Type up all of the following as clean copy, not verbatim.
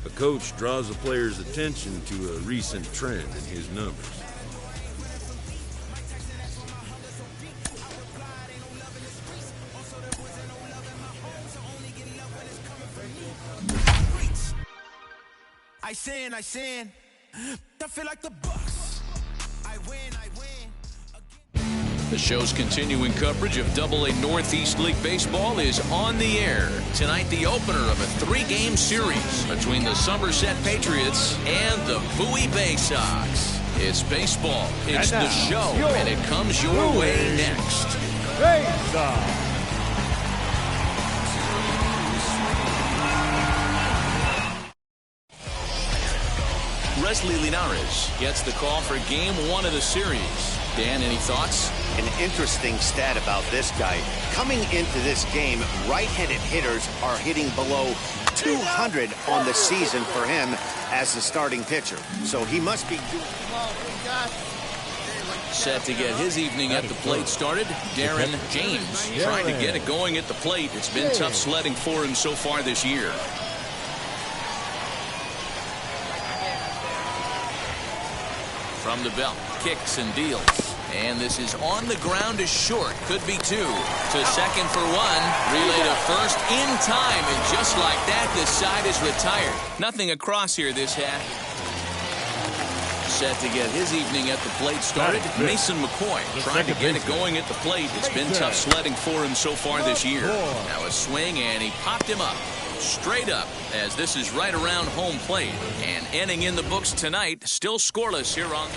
A coach draws the player's attention to a recent trend in his numbers. I sin, I feel like the Bucks. I win. The show's continuing coverage of AA Northeast League Baseball is on the air. Tonight, the opener of a 3-game series between the Somerset Patriots and the Bowie Bay Sox. It's baseball, it's the show, and it comes your way next. Bay Sox. Wesley Linares gets the call for Game 1 of the series. Dan, any thoughts? An interesting stat about this guy. Coming into this game, right-handed hitters are hitting below 200 on the season for him as the starting pitcher. So he must be set to get his evening at the plate started. Darren James trying to get it going at the plate. It's been tough sledding for him so far this year. From the belt, kicks and deals. And this is on the ground is short. Could be 2. To second for 1. Relay to first in time. And just like that, the side is retired. Nothing across here this half. Set to get his evening at the plate started. Mason McCoy trying to get it going at the plate. It's been tough sledding for him so far this year. Now a swing, and he popped him up. Straight up, as this is right around home plate. And ending in the books tonight, still scoreless here on.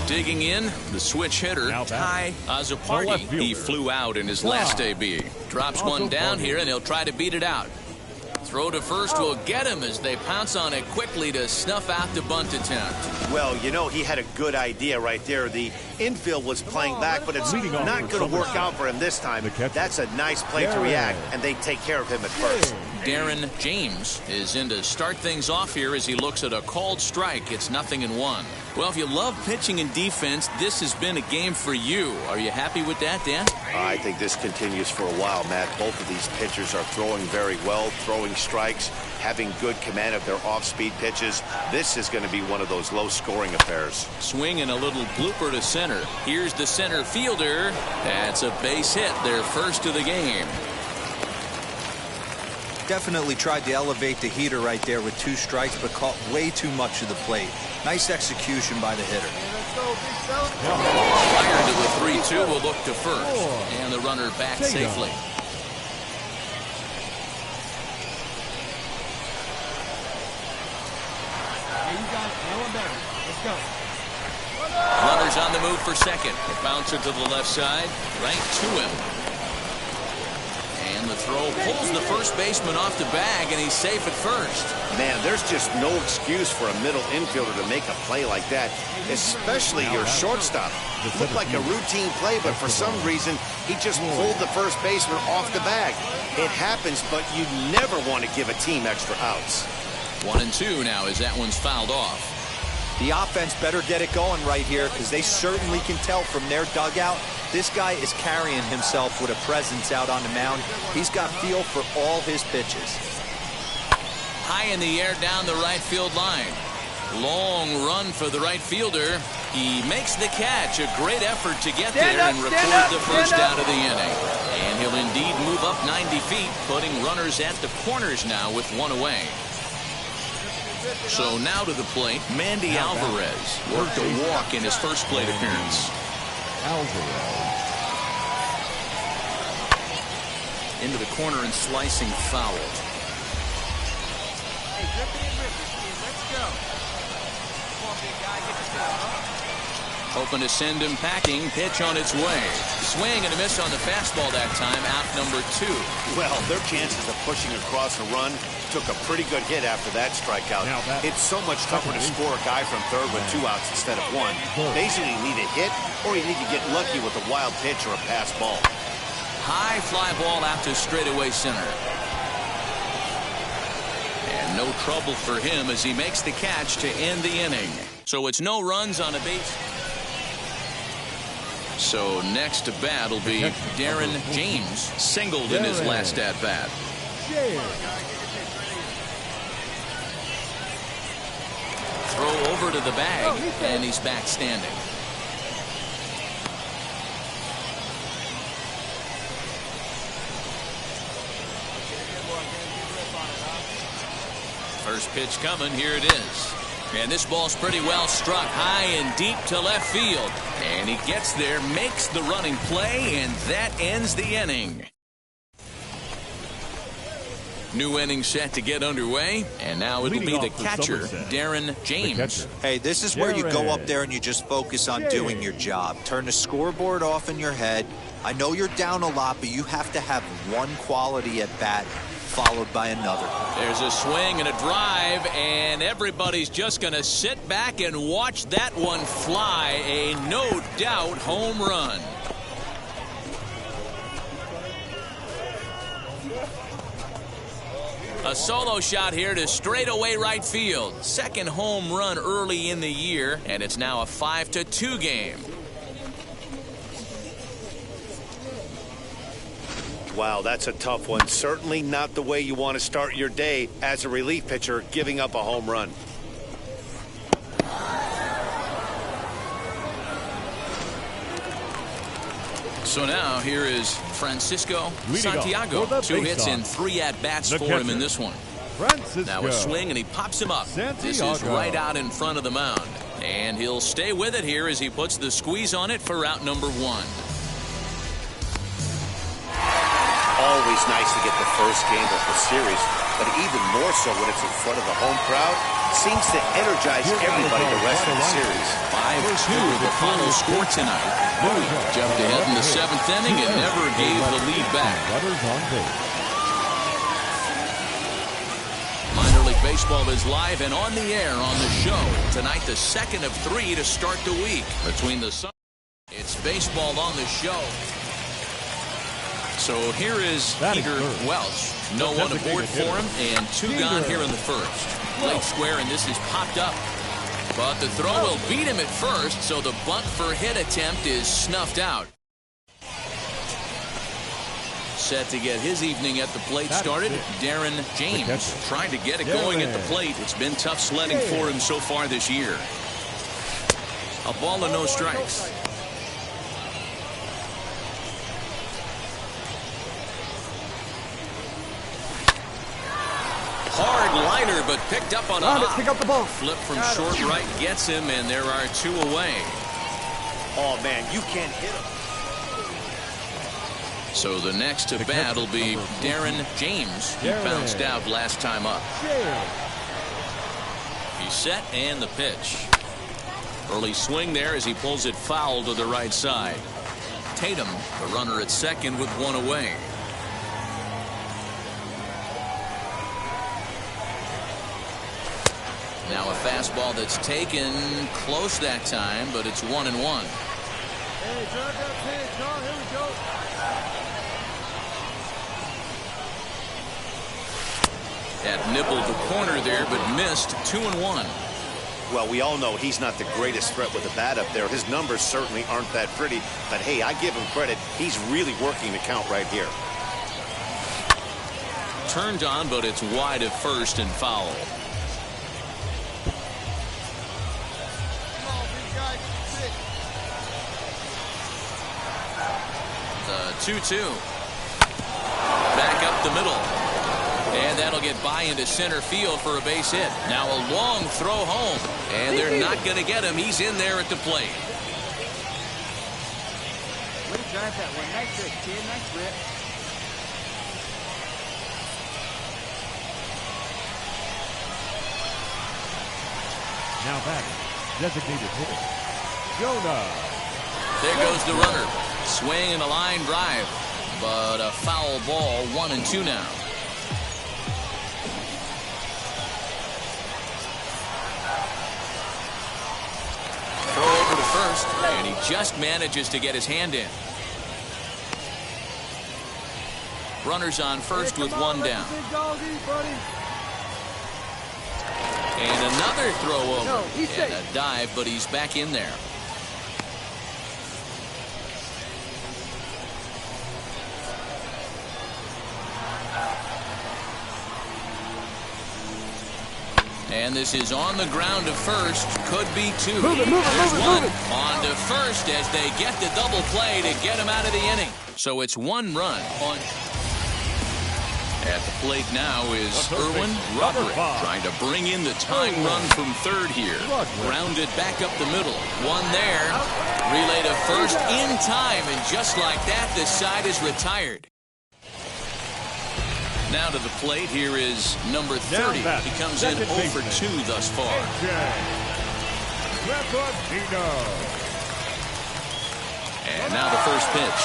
Digging in, the switch hitter, Ty Azapardi. He flew out in his last AB. Drops one down here, and he'll try to beat it out. Throw to first will get him as they pounce on it quickly to snuff out the bunt attempt. Well, you know, he had a good idea right there. The infield was playing back, but it's not going to work out for him this time. That's a nice play to react, and they take care of him at first. Darren James is in to start things off here as he looks at a called strike. It's 0-1. Well, if you love pitching and defense, this has been a game for you. Are you happy with that, Dan? I think this continues for a while, Matt. Both of these pitchers are throwing very well, throwing strikes, having good command of their off-speed pitches. This is going to be one of those low-scoring affairs. Swing and a little blooper to center. Here's the center fielder. That's a base hit, their first of the game. Definitely tried to elevate the heater right there with 2 strikes, but caught way too much of the plate. Nice execution by the hitter. Fired to the 3-2 will look to first. And the runner back safely. Runners on the move for second. Bouncer to the left side. Right to him. And the throw pulls the first baseman off the bag, and he's safe at first. Man, there's just no excuse for a middle infielder to make a play like that, especially your shortstop. It looked like a routine play, but for some reason, he just pulled the first baseman off the bag. It happens, but you never want to give a team extra outs. 1-2 now as that one's fouled off. The offense better get it going right here, because they certainly can tell from their dugout this guy is carrying himself with a presence out on the mound. He's got feel for all his pitches. High in the air down the right field line. Long run for the right fielder. He makes the catch. A great effort to get there and record the first out of the inning. And he'll indeed move up 90 feet, putting runners at the corners now with 1 away. So now to the plate, Mandy Alvarez worked a walk in his first plate appearance. Into the corner and slicing foul. Hoping to send him packing. Pitch on its way. Swing and a miss on the fastball that time. Out number 2. Well, their chances of pushing across a run took a pretty good hit after that strikeout. It's so much tougher to score a guy from third with 2 outs instead of 1. Basically, you need a hit or you need to get lucky with a wild pitch or a pass ball. High fly ball out to straightaway center. And no trouble for him as he makes the catch to end the inning. So it's no runs on a base. So next to bat will be Darren James, singled in his last at-bat. Throw over to the bag, and he's back standing. First pitch coming, here it is. And this ball's pretty well struck high and deep to left field. And he gets there, makes the running play, and that ends the inning. New inning set to get underway, and now it'll be the catcher, Darren James. Hey, this is where you go up there and you just focus on doing your job. Turn the scoreboard off in your head. I know you're down a lot, but you have to have one quality at bat followed by another. There's a swing and a drive, and everybody's just going to sit back and watch that one fly. A no doubt home run. A solo shot here to straightaway right field. Second home run early in the year, and it's now a 5-2 game. Wow, that's a tough one. Certainly not the way you want to start your day as a relief pitcher, giving up a home run. So now here is Francisco Santiago. 2 hits and 3 at-bats for him in this one. Now a swing and he pops him up. This is right out in front of the mound. And he'll stay with it here as he puts the squeeze on it for out number 1. Always nice to get the first game of the series, but even more so when it's in front of the home crowd. Seems to energize everybody the rest of the series. 5-2 the final score tonight. Bowie jumped ahead in the 7th inning and never gave the lead back. Minor League Baseball is live and on the air on the show. Tonight the second of 3 to start the week. Between the sun, it's baseball on the show. So here is Peter Welch. No one aboard for him, and 2 gone here in the first. Late square, and this is popped up. But the throw will beat him at first, so the bunt for hit attempt is snuffed out. Set to get his evening at the plate started, Darren James. Trying to get it going at the plate. It's been tough sledding for him so far this year. A ball and no strikes. Hard liner, but picked up on a hop. Pick up the ball. Flip from short right gets him, and there are 2 away. Oh, man, you can't hit him. So the next to bat will be Darren James. He bounced out last time up. He's set, and the pitch. Early swing there as he pulls it foul to the right side. Tatum, the runner at second with 1 away. Now a fastball that's taken close that time, but it's 1-1. Hey, drive that pitch. Oh, here we go. That nibbled the corner there, but missed. 2-1. Well, we all know he's not the greatest threat with the bat up there. His numbers certainly aren't that pretty. But, hey, I give him credit. He's really working the count right here. Turned on, but it's wide at first and foul. The 2-2. Back up the middle. And that'll get by into center field for a base hit. Now a long throw home. And they're not going to get him. He's in there at the plate. Way to drive that one. Nice grip, kid. Nice grip. Now back. Designated hitter. There goes the runner. Swing and a line drive. But a foul ball, 1-2 now. Throw over to first, and he just manages to get his hand in. Runners on first with one down. And another throw over. And a dive, but he's back in there. And this is on the ground to first. Could be two. Move it, one. On to first as they get the double play to get him out of the inning. So it's one run on. At the plate now is Erwin Roderick, trying to bring in the tying run from third here. Grounded back up the middle. One there. Relay to first in time, and just like that, the side is retired. Now to the plate, here is number 30. He comes in 0 for 2 thus far. And now the first pitch.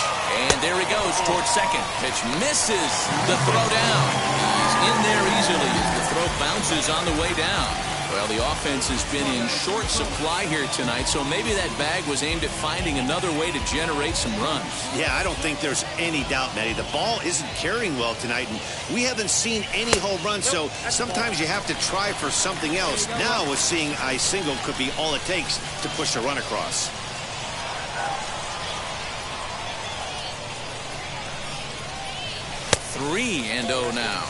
And there he goes towards second. Pitch misses the throw down. He's in there easily as the throw bounces on the way down. Well, the offense has been in short supply here tonight, so maybe that bag was aimed at finding another way to generate some runs. Yeah, I don't think there's any doubt, Matty. The ball isn't carrying well tonight, and we haven't seen any home runs, so sometimes you have to try for something else. Now, with seeing a single could be all it takes to push a run across. Three and 0 now.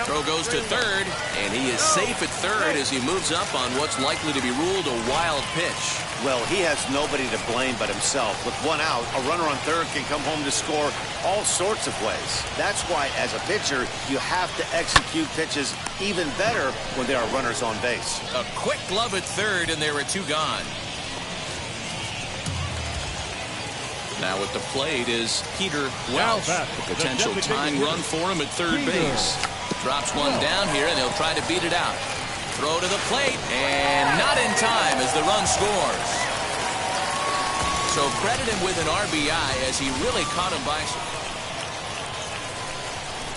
Throw goes to third, and he is safe at third as he moves up on what's likely to be ruled a wild pitch. Well, he has nobody to blame but himself. With one out, a runner on third can come home to score all sorts of ways. That's why, as a pitcher, you have to execute pitches even better when there are runners on base. A quick glove at third, and there are two gone. Now at the plate is Peter Welsh. A potential tying run for him at third base. Drops one down here, and he'll try to beat it out. Throw to the plate, and not in time as the run scores. So credit him with an RBI as he really caught him by.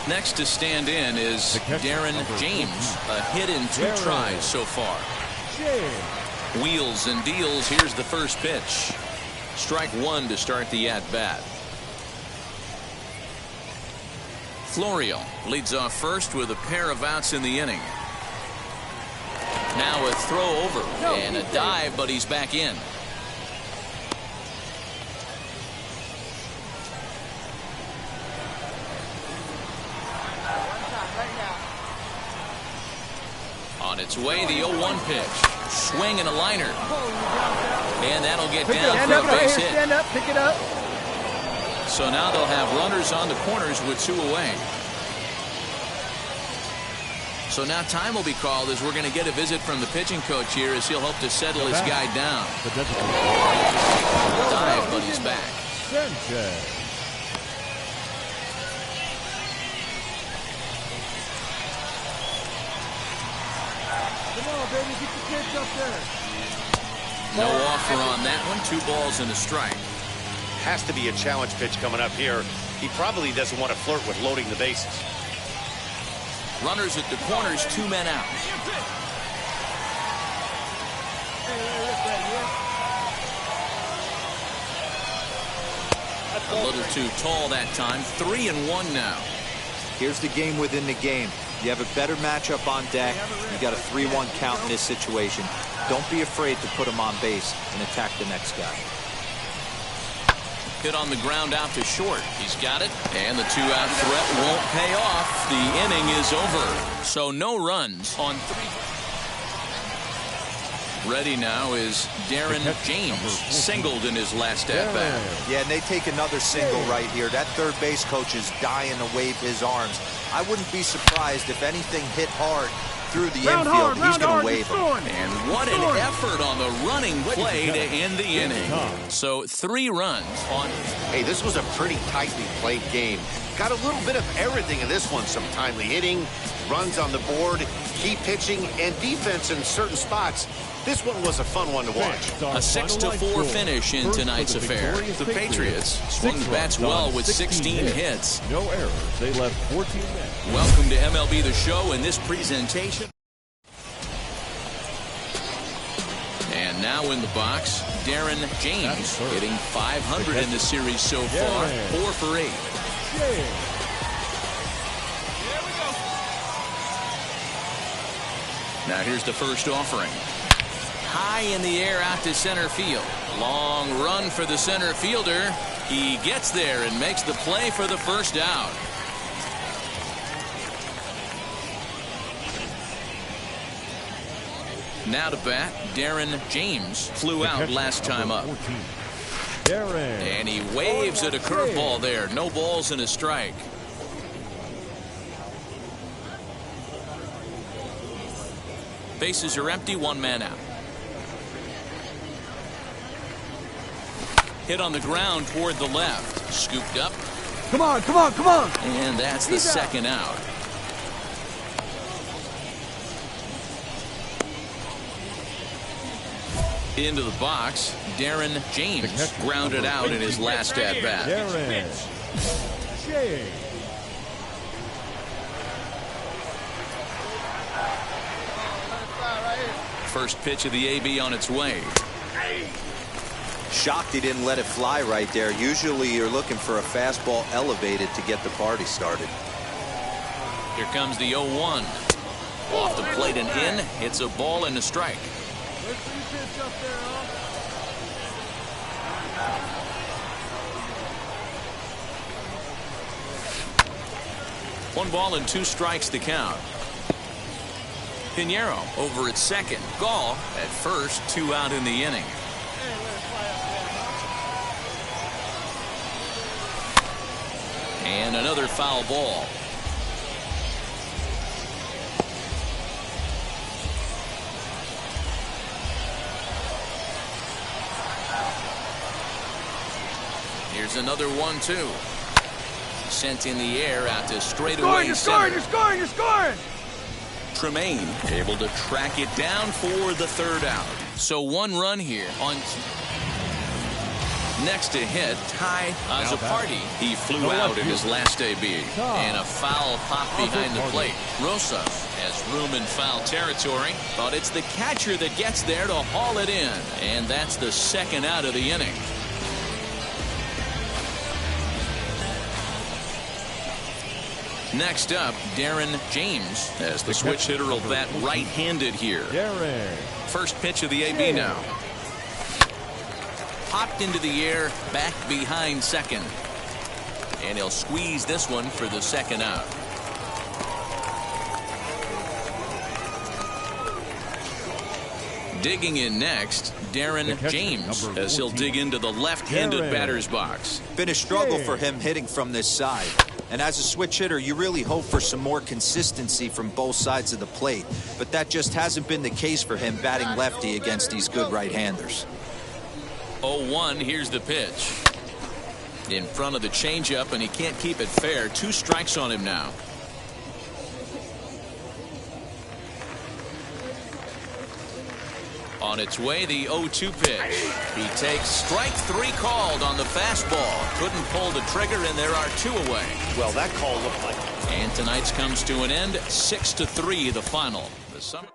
Next to stand in is Darren James. A hit in 2 tries so far. Wheels and deals. Here's the first pitch. Strike one to start the at-bat. Florio leads off first with a pair of outs in the inning. Now a throw over and a dive, but he's back in. On its way, the 0-1 pitch. Swing and a liner. And that'll get down for a base hit. Stand up, pick it up. So now they'll have runners on the corners with 2 away. So now time will be called as we're going to get a visit from the pitching coach here as he'll hope to settle his guy down. Dive, but he's back. Come on, baby, get the kids up there. No offer on that one. 2 balls and a strike. Has to be a challenge pitch coming up here. He probably doesn't want to flirt with loading the bases. Runners at the corners, 2 men out. A little too tall that time. 3-1 now. Here's the game within the game. You have a better matchup on deck. You got a 3-1 count in this situation. Don't be afraid to put him on base and attack the next guy. Hit on the ground out to short. He's got it. And the 2-out threat won't pay off. The inning is over. So no runs on 3. Ready now is Darren James. Singled in his last at-bat. Yeah, and they take another single right here. That third base coach is dying to wave his arms. I wouldn't be surprised if anything hit hard through the infield, he's going to wave him. And what an effort on the running play to end the inning. So 3 runs on. Hey, this was a pretty tightly played game. Got a little bit of everything in this one. Some timely hitting, runs on the board, key pitching, and defense in certain spots. This one was a fun one to watch. A 6-4 finish in tonight's affair. The Patriots swung the bats well with 16 hits. No errors. They left 14 men. Welcome to MLB The Show in this presentation. And now in the box, Darren James hitting .500 in the series so far, 4 for 8. Now here's the first offering. High in the air out to center field. Long run for the center fielder. He gets there and makes the play for the first out. Now to bat, Darren James flew out last time up. And he waves at a curveball there. No balls and a strike. Bases are empty, 1 man out. Hit on the ground toward the left. Scooped up. Come on, come on, come on. And that's the second out. Into the box, Darren James grounded out in his last at-bat. First pitch of the AB on its way. Shocked he didn't let it fly right there. Usually you're looking for a fastball elevated to get the party started. Here comes the 0-1. Off the plate and in. It's a ball and a strike. One ball and 2 strikes to count. Pinheiro over at second. Gall at first. 2 out in the inning. And another foul ball. Here's another 1-2. Sent in the air out to straightaway center. You're scoring, you're scoring! Tremaine able to track it down for the third out. So 1 run here on. Next to hit, Ty Azzopardi. He flew out in his last AB. And a foul pop behind the plate. Rosa has room in foul territory, but it's the catcher that gets there to haul it in. And that's the second out of the inning. Next up, Darren James, as the switch hitter will bat right-handed here. First pitch of the AB now. Popped into the air, back behind second. And he'll squeeze this one for the second out. Digging in next, Darren James, as he'll dig into the left-handed batter's box. Been a struggle for him hitting from this side. And as a switch hitter, you really hope for some more consistency from both sides of the plate. But that just hasn't been the case for him batting lefty against these good right-handers. 0-1, here's the pitch. In front of the changeup, and he can't keep it fair. 2 strikes on him now. On its way, the 0-2 pitch. He takes strike 3 called on the fastball. Couldn't pull the trigger, and there are 2 away. Well, that call looked like. And tonight's comes to an end. 6-3, the final. The summer.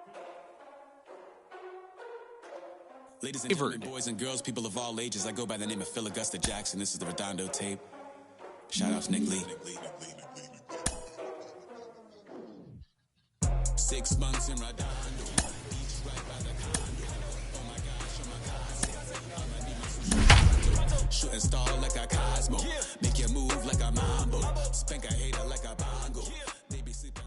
Ladies and gentlemen, boys and girls, people of all ages, I go by the name of Phil Augusta Jackson. This is the Redondo tape. Shout out to Nick Lee. 6 months in Redondo. Each right by the condo. Oh my gosh, oh my God. Shooting star like a Cosmo. Make you move like a mambo. Spank a hater like a bongo. They be sleeping.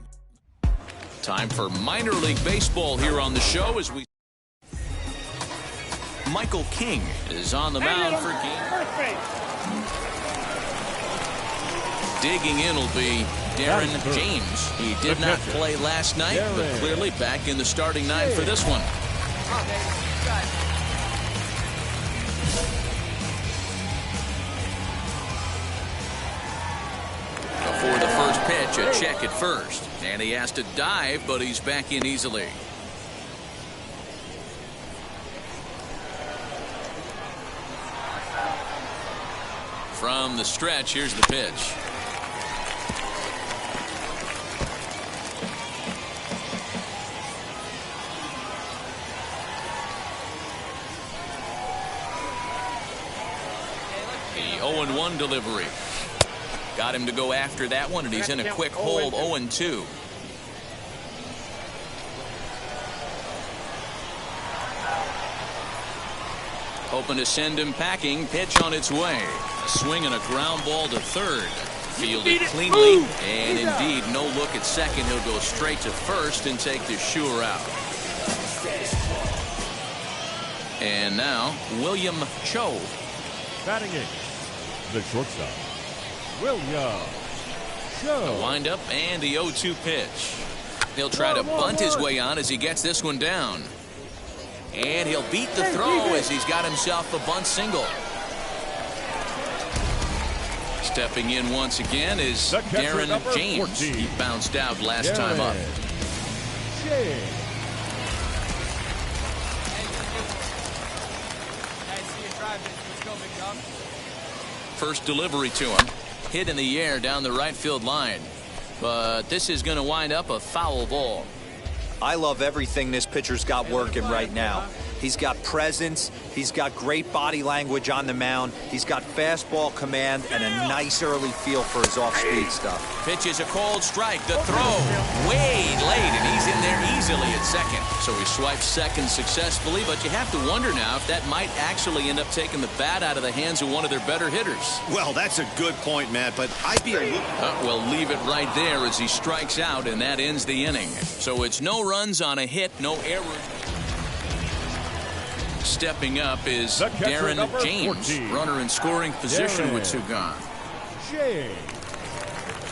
Time for minor league baseball here on the show as we. Michael King is on the mound for game. Digging in will be Darren James. He did not play last night, but clearly back in the starting nine for this one. Before the first pitch, a check at first. And he has to dive, but he's back in easily. From the stretch, here's the pitch. The 0-1 delivery. Got him to go after that one, and he's in a quick hold, 0-2. Hoping to send him packing. Pitch on its way. A swing and a ground ball to third. Fielded cleanly. And indeed, no look at second. He'll go straight to first and take the sure out. And now, William Cho. Batting in, the shortstop, William Cho. A windup and the 0-2 pitch. He'll try to bunt his way on as he gets this one down. And he'll beat the throw as he's got himself a bunt single. Stepping in once again is Darren James. He bounced out last time up. First delivery to him. Hit in the air down the right field line. But this is going to wind up a foul ball. I love everything this pitcher's got working right now. He's got presence. He's got great body language on the mound. He's got fastball command and a nice early feel for his off-speed stuff. Pitch is a cold strike. The throw way late, and he's in there easily at second. So he swipes second successfully, but you have to wonder now if that might actually end up taking the bat out of the hands of one of their better hitters. Well, that's a good point, Matt, but I'd be a little... We'll leave it right there as he strikes out, and that ends the inning. So it's no runs on a hit, no error. Stepping up is Darren James, 14. runner in scoring position with two gone. James.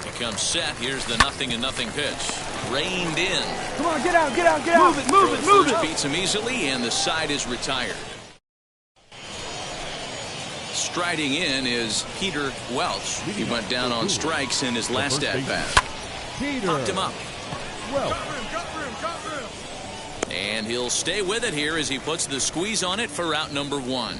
He comes set. Here's the 0-0 pitch. Reined in. Come on, get out, get out, get out. Move it. Beats him easily, and the side is retired. Striding in is Peter Welch. He went down on strikes in his last at-bat. Knocked him up. Welch. And he'll stay with it here as he puts the squeeze on it for out number one.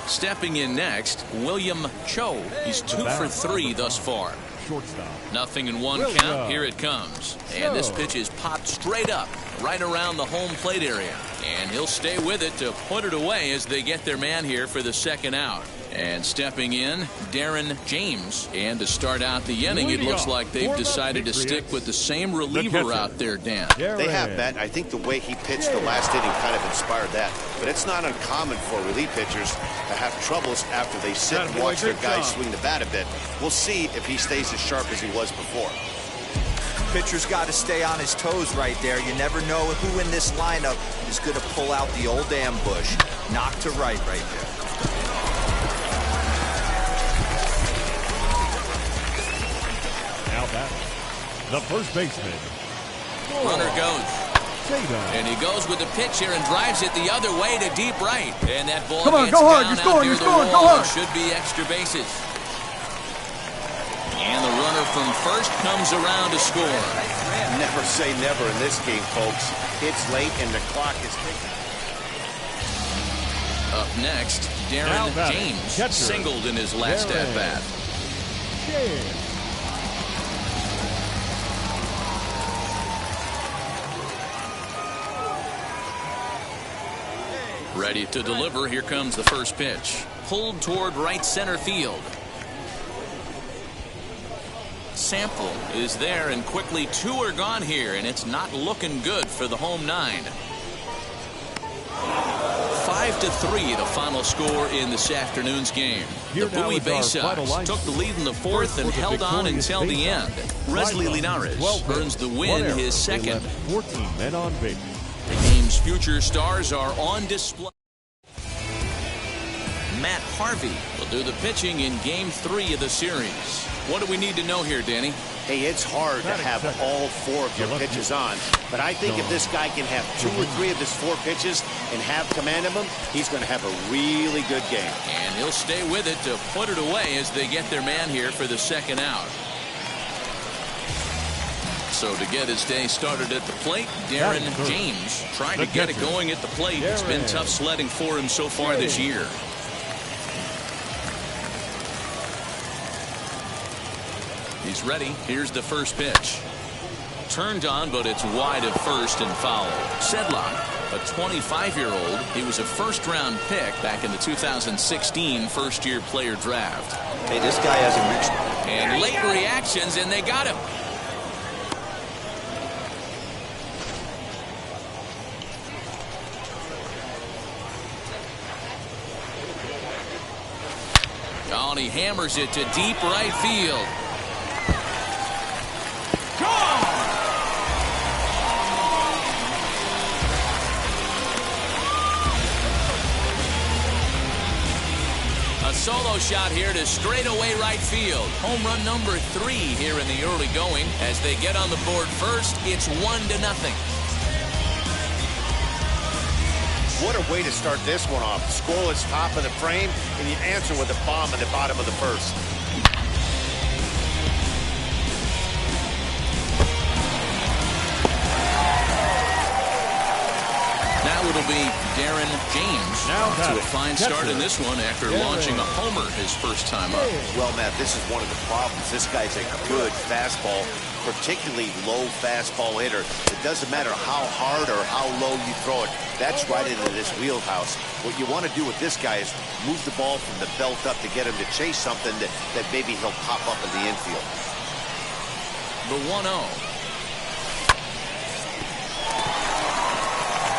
Stepping in next, William Cho. He's 2 for 3 thus far. Shortstop. 0-1 count. Here it comes. And this pitch is popped straight up, right around the home plate area. And he'll stay with it to put it away as they get their man here for the second out. And stepping in, Darren James. And to start out the inning, it looks like they've decided to stick with the same reliever out there, Dan. They have, Matt. I think the way he pitched the last inning kind of inspired that. But it's not uncommon for relief pitchers to have troubles after they sit and watch their guys swing the bat a bit. We'll see if he stays as sharp as he was before. Pitcher's got to stay on his toes right there. You never know who in this lineup is going to pull out the old ambush. Knock to right there. Now batting, the first baseman. Runner goes. And he goes with the pitch here and drives it the other way to deep right. And that ball gets go hard. down You're scoring, out near the go wall. hard. Should be extra bases. And the runner from first comes around to score. Never say never in this game, folks. It's late and the clock is ticking. Up next, Darren James singled in his last at-bat. Ready to deliver. Here comes the first pitch. Pulled toward right center field. Sample is there, and quickly 2 are gone here, and it's not looking good for the home 9. 5-3 the final score in this afternoon's game. The Bowie Bay Sox took the lead in the 4th and held on until the end. Wesley Linares earns the win, his second. 14 men on base. The game's future stars are on display. Matt Harvey will do the pitching in Game 3 of the series. What do we need to know here, Danny? Hey, it's hard to have all 4 of your pitches on, but I think if this guy can have 2 or 3 of his 4 pitches and have command of them, he's going to have a really good game. And he'll stay with it to put it away as they get their man here for the second out. So to get his day started at the plate, Darren James trying to get it going at the plate. It's been tough sledding for him so far this year. He's ready. Here's the first pitch. Turned on, but it's wide at first and foul. Sedlock, a 25-year-old. He was a first-round pick back in the 2016 first-year player draft. Hey, this guy hasn't reached. And late reactions, and they got him. Oh, and he hammers it to deep right field. A solo shot here to straightaway right field. Home run number 3 here in the early going. As they get on the board first, it's 1-0. What a way to start this one off. Scoreless top of the frame, and you answer with a bomb in the bottom of the first. Now it'll be Darren James to a fine start in this one after launching a homer his first time up. Well, Matt, this is one of the problems. This guy's a good fastball, particularly low fastball hitter. It doesn't matter how hard or how low you throw it. That's right into this wheelhouse. What you want to do with this guy is move the ball from the belt up to get him to chase something that maybe he'll pop up in the infield. The 1-0.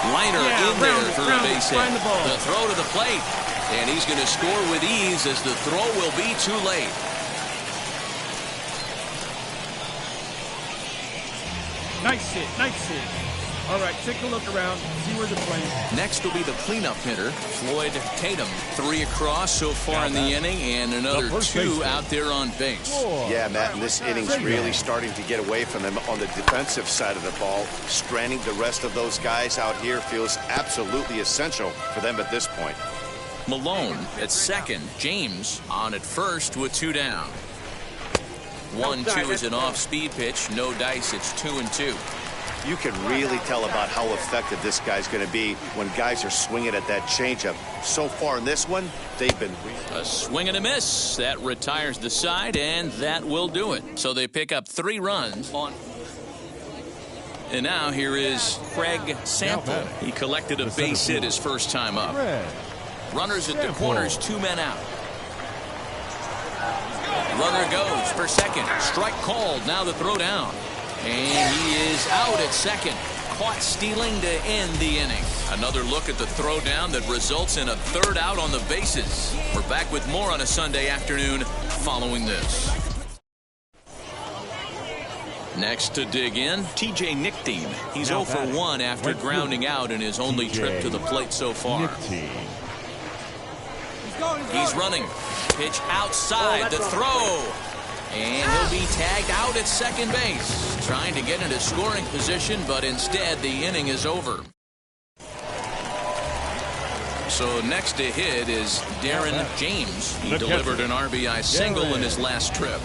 Liner in there for a base hit. The throw to the plate. And he's going to score with ease as the throw will be too late. Nice hit, nice hit. All right, take a look around, see where they're playing. Next will be the cleanup hitter, Floyd Tatum. 3 across so far in the inning, and another 2 out there on base. Yeah, Matt, and this inning's really starting to get away from them on the defensive side of the ball. Stranding the rest of those guys out here feels absolutely essential for them at this point. Malone at second. James on at first with 2 down. 1-2 is an off-speed pitch. No dice. It's 2-2. You can really tell about how effective this guy's going to be when guys are swinging at that changeup. So far in this one, they've been... A swing and a miss. That retires the side, and that will do it. So they pick up 3 runs on... And now here is Craig Sample. He collected a base hit his first time up. Runners at the corners, 2 men out. Runner goes for second. Strike called. Now the throw down. And he is out at second. Caught stealing to end the inning. Another look at the throw down that results in a 3rd out on the bases. We're back with more on a Sunday afternoon following this. Next to dig in, TJ Nichtine. He's 0 for 1 after grounding out in his only trip to the plate so far. He's running. Pitch outside. The throw. And he'll be tagged out at second base. Trying to get into scoring position, but instead the inning is over. So next to hit is Darren James. He delivered an RBI single in his last trip.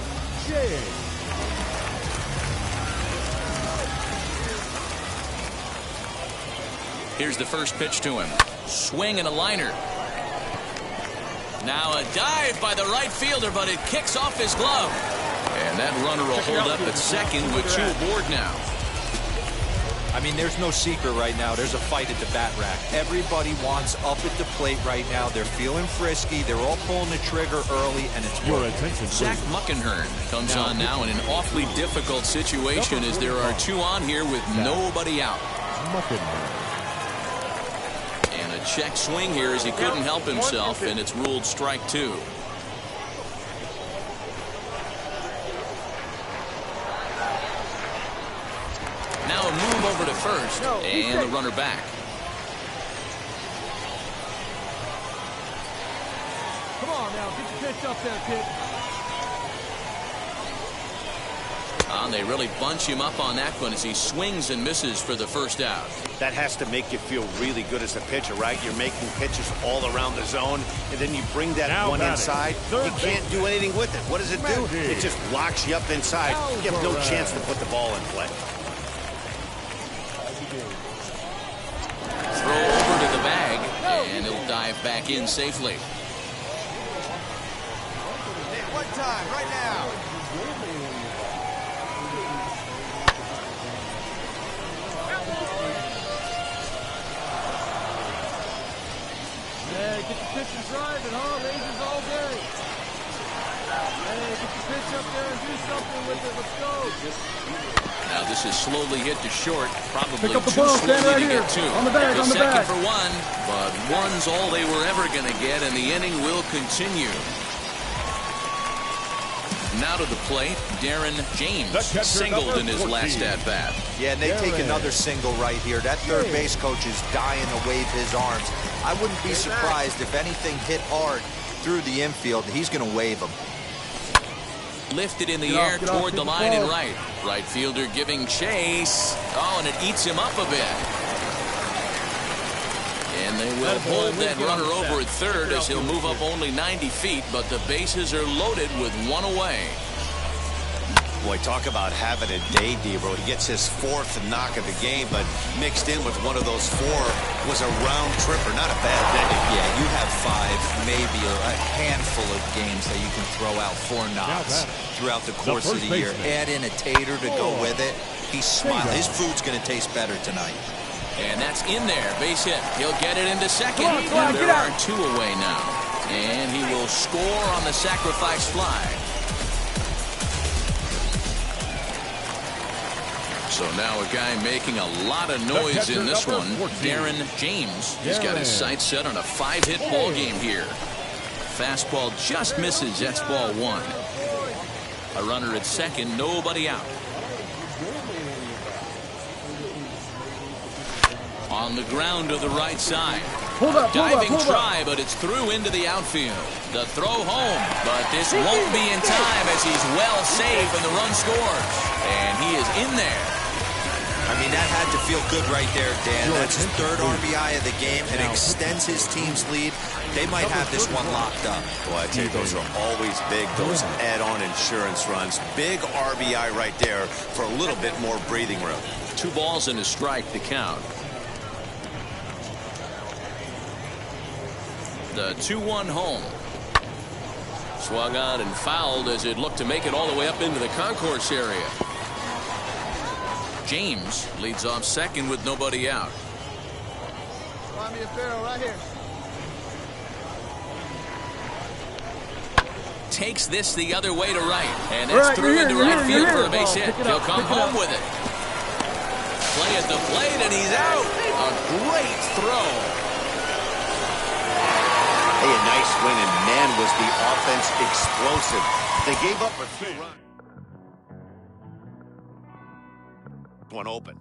Here's the first pitch to him. Swing and a liner. Now a dive by the right fielder, but it kicks off his glove. And that runner will hold up at second with 2 aboard now. I mean, there's no secret right now. There's a fight at the bat rack. Everybody wants up at the plate right now. They're feeling frisky. They're all pulling the trigger early, and it's working. Zach Muckenhern comes on now in an awfully difficult situation as there are 2 on here with nobody out. And a check swing here as he couldn't help himself, and it's ruled strike 2. Now a move over to first, and the runner back. Come on now, get your pitch up there, kid. And they really bunch him up on that one as he swings and misses for the first out. That has to make you feel really good as a pitcher, right? You're making pitches all around the zone, and then you bring that one inside. You can't do anything with it. What does it do? It just locks you up inside. You have no chance to put the ball in play. Throw over to the bag, and he'll dive back in safely. One time, right now. Hey, get the pitch and drive it, huh? Rangers all day. Hey, get the pitch up there and do something with it. Let's go. Now this is slowly hit to short. Probably Pick up the too ball, slowly stand right to here. get to. On the bag, Just on the second bag. for one, but one's all they were ever going to get, and the inning will continue. Now to the plate, Darren James singled in his last at-bat. Yeah, and they take another single right here. That third base coach is dying to wave his arms. I wouldn't be surprised if anything hit hard through the infield. He's going to wave them. Lifted in the air toward the line and right. Right fielder giving chase. Oh, and it eats him up a bit. And they will hold that runner over at third as he'll move up only 90 feet, but the bases are loaded with one away. Boy, talk about having a day, Debro. He gets his fourth knock of the game, but mixed in with one of those four was a round tripper. Not a bad day. Yeah, you have five, maybe a handful of games that you can throw out 4 knocks throughout the course of the year. Add in a tater to go with it. He's smiling. His food's going to taste better tonight. And that's in there. Base hit. He'll get it into second. Come on, There are 2 away now. And he will score on the sacrifice fly. So now a guy making a lot of noise in this one, Darren James. He's got his sights set on a 5-hit ball game here. Fastball just misses. That's ball 1. A runner at second, nobody out. On the ground to the right side. Diving try, but it's through into the outfield. The throw home, but this won't be in time as he's well safe and the run scores. And he is in there. I mean, that had to feel good right there, Dan. That's his 3rd RBI of the game. It extends his team's lead. They might have this one locked up. Well, I tell you, those are always big, those add-on insurance runs. Big RBI right there for a little bit more breathing room. 2 balls and a strike to count. The 2-1 home. Swung on and fouled as it looked to make it all the way up into the concourse area. James leads off second with nobody out. Find me a barrel right here. Takes this the other way to right. And that's through into right field for a base hit. He'll come home with it. Play at the plate, and he's out. A great throw. Hey, a nice win, and man, was the offense explosive. They gave up a 3-run. One open.